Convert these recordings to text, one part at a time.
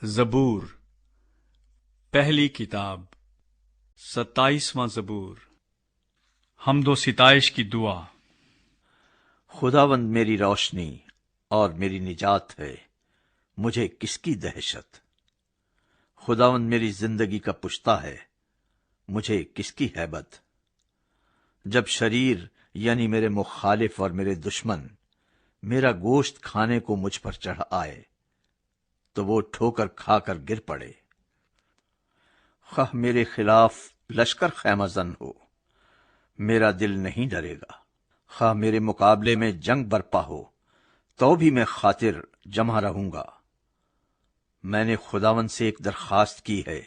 زبور پہلی کتاب 27واں زبور۔ حمد و ستائش کی دعا۔ خداوند میری روشنی اور میری نجات ہے، مجھے کس کی دہشت؟ خداوند میری زندگی کا پشتہ ہے، مجھے کس کی ہیبت؟ جب شریر یعنی میرے مخالف اور میرے دشمن میرا گوشت کھانے کو مجھ پر چڑھ آئے تو وہ ٹھوکر کھا کر گر پڑے۔ خواہ میرے خلاف لشکر خیمہ زن ہو، میرا دل نہیں ڈرے گا۔ خواہ میرے مقابلے میں جنگ برپا ہو تو بھی میں خاطر جمع رہوں گا۔ میں نے خداوند سے ایک درخواست کی ہے،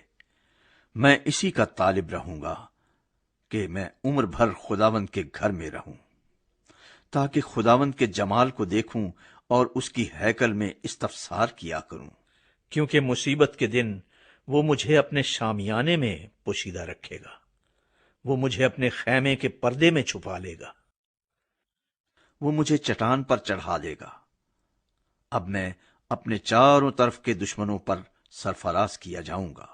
میں اسی کا طالب رہوں گا کہ میں عمر بھر خداوند کے گھر میں رہوں، تاکہ خداوند کے جمال کو دیکھوں اور اس کی ہیکل میں استفسار کیا کروں، کیونکہ مصیبت کے دن وہ مجھے اپنے شامیانے میں پوشیدہ رکھے گا، وہ مجھے اپنے خیمے کے پردے میں چھپا لے گا، وہ مجھے چٹان پر چڑھا دے گا۔ اب میں اپنے چاروں طرف کے دشمنوں پر سرفراز کیا جاؤں گا۔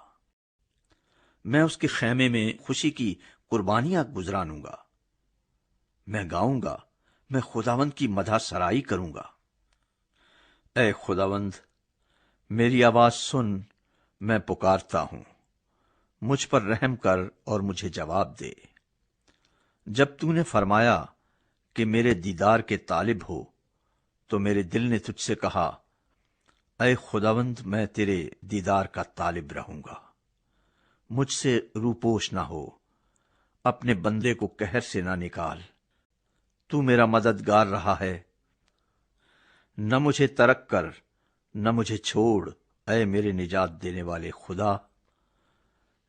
میں اس کے خیمے میں خوشی کی قربانیاں گزرانوں گا۔ میں گاؤں گا، میں خداوند کی مدح سرائی کروں گا۔ اے خداوند، میری آواز سن، میں پکارتا ہوں، مجھ پر رحم کر اور مجھے جواب دے۔ جب تو نے فرمایا کہ میرے دیدار کے طالب ہو تو میرے دل نے تجھ سے کہا، اے خداوند، میں تیرے دیدار کا طالب رہوں گا۔ مجھ سے روپوش نہ ہو، اپنے بندے کو قہر سے نہ نکال۔ تو میرا مددگار رہا ہے، نہ مجھے ترک کر، نہ مجھے چھوڑ، اے میرے نجات دینے والے خدا۔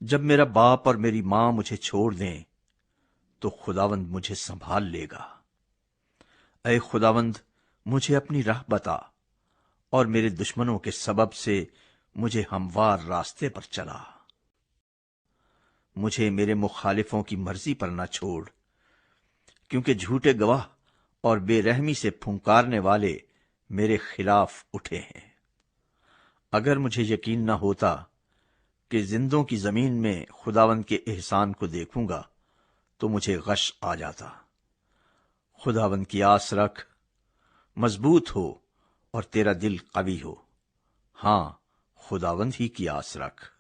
جب میرا باپ اور میری ماں مجھے چھوڑ دیں تو خداوند مجھے سنبھال لے گا۔ اے خداوند، مجھے اپنی راہ بتا اور میرے دشمنوں کے سبب سے مجھے ہموار راستے پر چلا۔ مجھے میرے مخالفوں کی مرضی پر نہ چھوڑ، کیونکہ جھوٹے گواہ اور بے رحمی سے پھنکارنے والے میرے خلاف اٹھے ہیں۔ اگر مجھے یقین نہ ہوتا کہ زندوں کی زمین میں خداوند کے احسان کو دیکھوں گا تو مجھے غش آ جاتا۔ خداوند کی آس رکھ، مضبوط ہو اور تیرا دل قوی ہو۔ ہاں، خداوند ہی کی آس رکھ۔